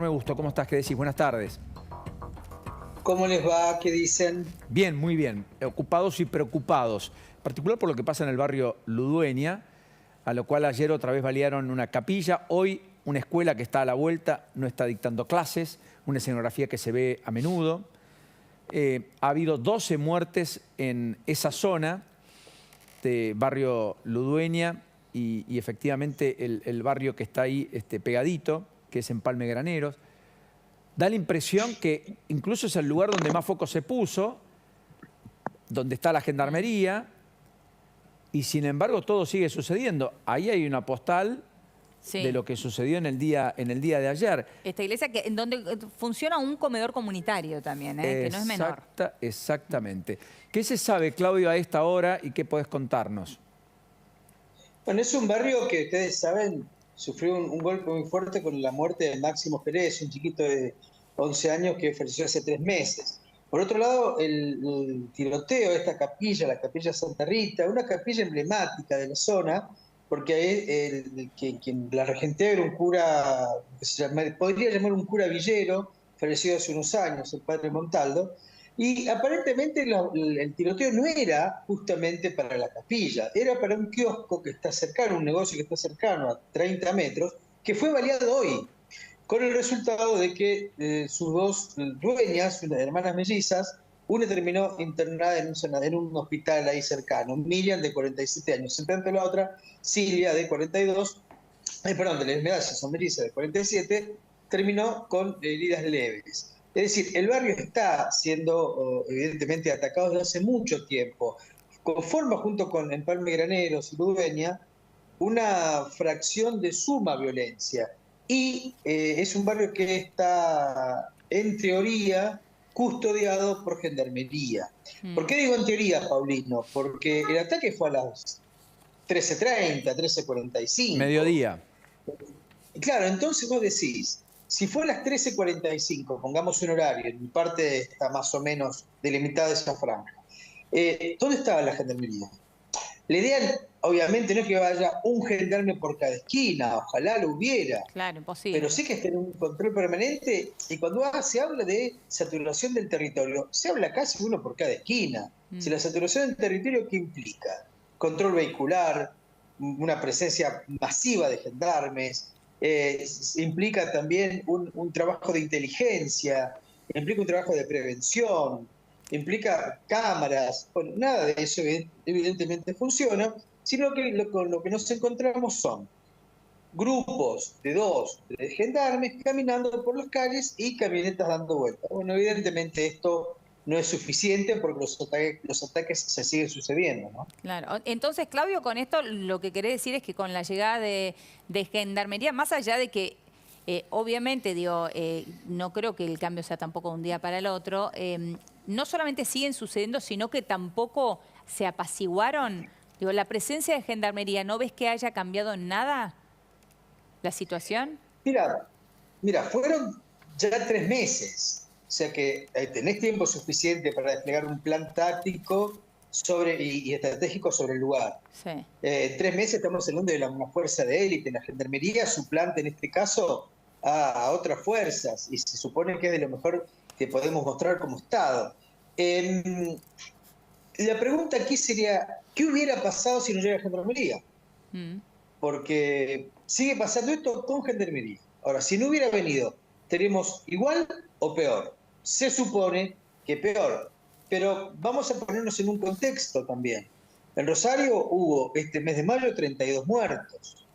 Me gustó. ¿Cómo estás? ¿Qué decís? Buenas tardes. ¿Cómo les va? ¿Qué dicen? Bien, muy bien. Ocupados y preocupados. En particular por lo que pasa en el barrio Ludueña, a lo cual ayer otra vez balearon una capilla. Hoy una escuela que está a la vuelta no está dictando clases, una escenografía que se ve a menudo. Ha habido 12 muertes en esa zona de barrio Ludueña y efectivamente el barrio que está ahí pegadito, que es Empalme Graneros. Da la impresión que incluso es el lugar donde más foco se puso, donde está la gendarmería, y sin embargo todo sigue sucediendo. Ahí hay una postal de lo que sucedió en el día de ayer. Esta iglesia en donde funciona un comedor comunitario también, que no es menor. Exactamente. ¿Qué se sabe, Claudio, a esta hora y qué podés contarnos? Bueno, es un barrio que ustedes saben, sufrió un golpe muy fuerte con la muerte de Máximo Pérez, un chiquito de 11 años que falleció hace 3 meses. Por otro lado, el tiroteo de esta capilla, la capilla Santa Rita, una capilla emblemática de la zona, porque quien la regentea era un cura, podría llamar un cura villero, fallecido hace unos años, el padre Montaldo. Y aparentemente el tiroteo no era justamente para la capilla, era para un kiosco que está cercano, un negocio que está cercano a 30 metros, que fue baleado hoy, con el resultado de que sus dos dueñas, unas hermanas mellizas, una terminó internada en un hospital ahí cercano, Miriam de 47 años, en tanto la otra, Silvia de 42, perdón, de las medallas son mellizas de 47, terminó con heridas leves. Es decir, el barrio está siendo evidentemente atacado desde hace mucho tiempo. Conforma junto con Empalme Graneros y Ludueña una fracción de suma violencia. Y es un barrio que está, en teoría, custodiado por gendarmería. ¿Por qué digo en teoría, Paulino? Porque el ataque fue a las 13:30, 13:45. Mediodía. Claro, entonces vos decís, si fue a las 13:45, pongamos un horario, en mi parte está más o menos delimitada esa franja, ¿dónde estaba la gendarmería? La idea, obviamente, no es que vaya un gendarme por cada esquina, ojalá lo hubiera, Claro, pero imposible. sí que es tener un control permanente, y cuando se habla de saturación del territorio, se habla casi uno por cada esquina. Si la saturación del territorio, ¿qué implica? Control vehicular, una presencia masiva de gendarmes, implica también un trabajo de inteligencia, implica un trabajo de prevención, implica cámaras. Bueno, nada de eso evidentemente funciona, sino que con lo que nos encontramos son grupos de 2, 3 gendarmes caminando por las calles y camionetas dando vueltas. Bueno, evidentemente esto no es suficiente porque los ataques se siguen sucediendo, ¿no? Claro. Entonces, Claudio, con esto lo que querés decir es que con la llegada de gendarmería, más allá de que, obviamente, digo, no creo que el cambio sea tampoco de un día para el otro, no solamente siguen sucediendo, sino que tampoco se apaciguaron. Digo, la presencia de gendarmería, ¿no ves que haya cambiado en nada la situación? Mira, fueron ya 3 meses, o sea que tenés tiempo suficiente para desplegar un plan táctico y estratégico sobre el lugar. Sí. En 3 meses estamos hablando de una fuerza de élite. La gendarmería suplanta en este caso a otras fuerzas y se supone que es de lo mejor que podemos mostrar como Estado. La pregunta aquí sería, ¿qué hubiera pasado si no llega la gendarmería? Porque sigue pasando esto con gendarmería. Ahora, si no hubiera venido, ¿tenemos igual o peor? Se supone que peor, pero vamos a ponernos en un contexto también. En Rosario hubo este mes de mayo 32 muertos.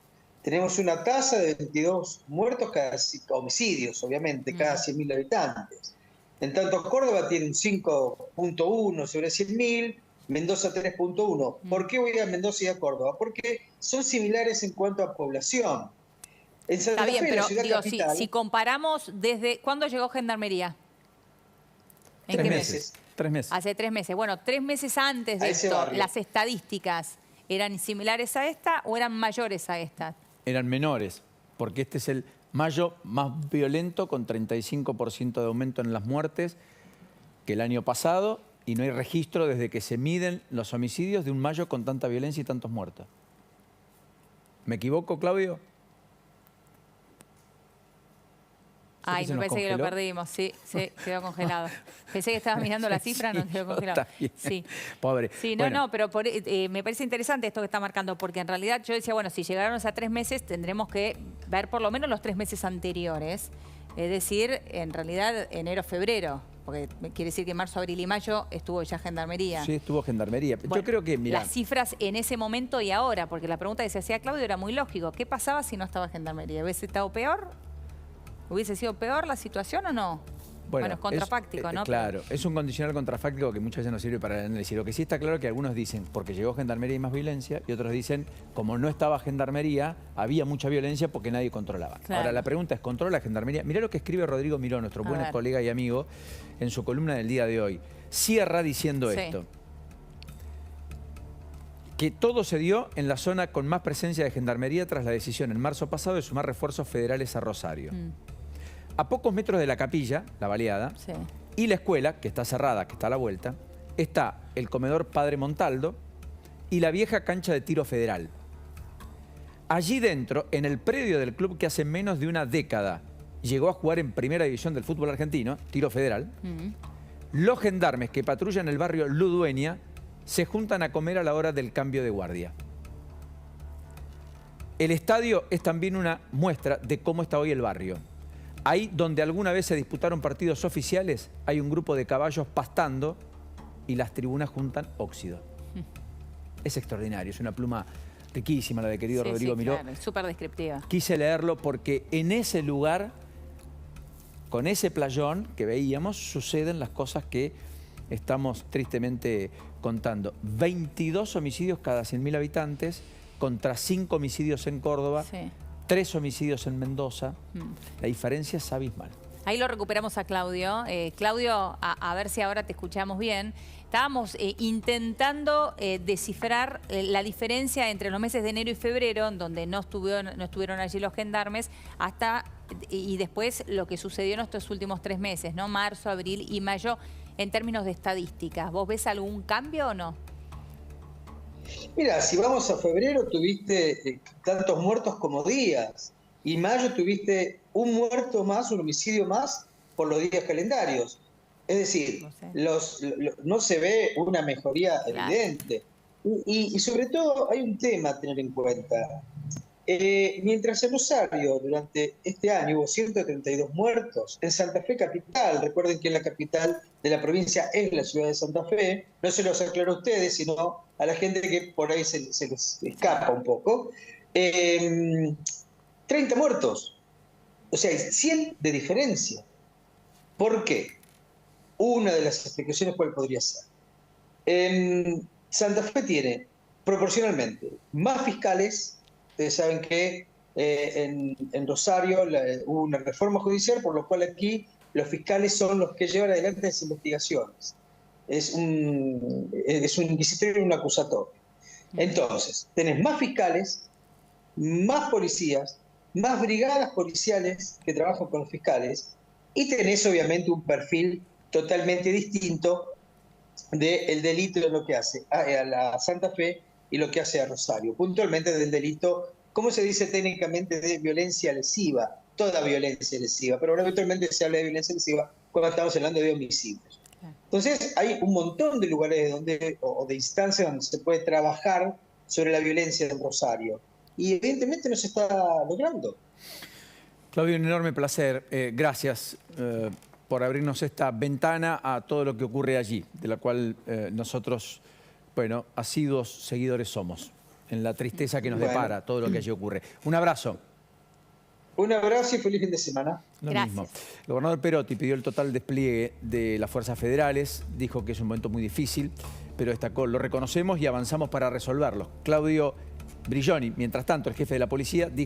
Tenemos una tasa de 22 muertos, homicidios, obviamente, cada 100.000 habitantes. En tanto, Córdoba tiene un 5.1 sobre 100.000, Mendoza 3.1. ¿Por qué voy a Mendoza y a Córdoba? Porque son similares en cuanto a población. En Santa Está bien, Fe, la pero ciudad digo, capital, si comparamos desde... ¿Cuándo llegó gendarmería? ¿En 3 qué meses. mes? 3 meses. Hace 3 meses. Bueno, 3 meses antes de a ese esto, barrio. ¿las estadísticas eran similares a esta o eran mayores a esta? Eran menores, porque este es el mayo más violento, con 35% de aumento en las muertes que el año pasado, y no hay registro desde que se miden los homicidios de un mayo con tanta violencia y tantos muertos. ¿Me equivoco, Claudio? Ay, se me nos parece que lo congeló. perdimos, sí, quedó congelado. Pensé que estabas mirando la cifra, no quedó congelado. Está bien. Sí. Pobre. Sí, no, Bueno, no, pero me parece interesante esto que está marcando, porque en realidad yo decía, bueno, si llegaron a 3 meses, tendremos que ver por lo menos los 3 meses anteriores, es decir, en realidad enero, febrero, porque quiere decir que marzo, abril y mayo estuvo ya Gendarmería. sí, estuvo Gendarmería. Bueno, Yo creo que, mira, las cifras en ese momento y ahora, porque la pregunta que se hacía Claudio era muy lógico. ¿Qué pasaba si no estaba Gendarmería? ¿Hubiese estado peor? ¿Hubiese sido peor la situación o no? Bueno, es contrafáctico, ¿no? Claro, es un condicional contrafáctico que muchas veces nos sirve para el análisis. Lo que sí está claro es que algunos dicen, porque llegó Gendarmería y más violencia, y otros dicen, como no estaba Gendarmería, había mucha violencia porque nadie controlaba. Claro. Ahora, la pregunta es, ¿controla Gendarmería? Mirá lo que escribe Rodrigo Miró, nuestro A buen ver. colega y amigo, en su columna del día de hoy. Cierra diciendo Sí. esto. Que todo se dio en la zona con más presencia de Gendarmería tras la decisión en marzo pasado de sumar refuerzos federales a Rosario. A pocos metros de la capilla, la baleada, Sí. y la escuela, que está cerrada, que está a la vuelta, está el comedor Padre Montaldo y la vieja cancha de tiro federal. Allí dentro, en el predio del club que hace menos de una década llegó a jugar en primera división del fútbol argentino, tiro federal, los gendarmes que patrullan el barrio Ludueña se juntan a comer a la hora del cambio de guardia. El estadio es también una muestra de cómo está hoy el barrio. Ahí donde alguna vez se disputaron partidos oficiales, hay un grupo de caballos pastando y las tribunas juntan óxido. Es extraordinario, es una pluma riquísima la de querido Sí, Rodrigo sí, Miró. claro, es súper descriptiva. Quise leerlo porque en ese lugar, con ese playón que veíamos, suceden las cosas que estamos tristemente contando. 22 homicidios cada 100.000 habitantes, contra 5 homicidios en Córdoba, Sí. 3 homicidios en Mendoza. La diferencia es abismal. Ahí lo recuperamos a Claudio. Claudio, a ver si ahora te escuchamos bien. Estábamos intentando descifrar la diferencia entre los meses de enero y febrero, en donde no estuvieron allí los gendarmes, y después lo que sucedió en estos últimos 3 meses, ¿no? Marzo, abril y mayo, en términos de estadísticas. ¿Vos ves algún cambio o no? Mira, si vamos a febrero tuviste tantos muertos como días, y mayo tuviste un muerto más, un homicidio más por los días calendarios. Es decir, No sé. no se ve una mejoría Claro. evidente. Y sobre todo hay un tema a tener en cuenta. Mientras en Rosario durante este año hubo 132 muertos, en Santa Fe capital, recuerden que la capital de la provincia es la ciudad de Santa Fe, no se los aclaro a ustedes, sino a la gente que por ahí se les escapa un poco, 30 muertos, o sea, hay 100 de diferencia. ¿Por qué? Una de las explicaciones, ¿cuál podría ser? Santa Fe tiene proporcionalmente más fiscales. Ustedes saben que en Rosario hubo una reforma judicial, por lo cual aquí los fiscales son los que llevan adelante las investigaciones. Es un inquisitorio y un acusatorio. Entonces, tenés más fiscales, más policías, más brigadas policiales que trabajan con los fiscales, y tenés obviamente un perfil totalmente distinto del delito de lo que hace a la Santa Fe y lo que hace a Rosario, puntualmente del delito, ¿cómo se dice técnicamente? De violencia lesiva, toda violencia lesiva, pero habitualmente se habla de violencia lesiva cuando estamos hablando de homicidios. Entonces hay un montón de lugares o de instancias donde se puede trabajar sobre la violencia en Rosario, y evidentemente no se está logrando. Claudio, un enorme placer. Gracias por abrirnos esta ventana a todo lo que ocurre allí, de la cual nosotros, bueno, asiduos seguidores somos, en la tristeza que nos depara todo lo que allí ocurre. Un abrazo. Un abrazo y feliz fin de semana. Lo Gracias. mismo. El gobernador Perotti pidió el total despliegue de las fuerzas federales, dijo que es un momento muy difícil, pero destacó, lo reconocemos y avanzamos para resolverlo. Claudio Briglioni, mientras tanto, el jefe de la policía, dijo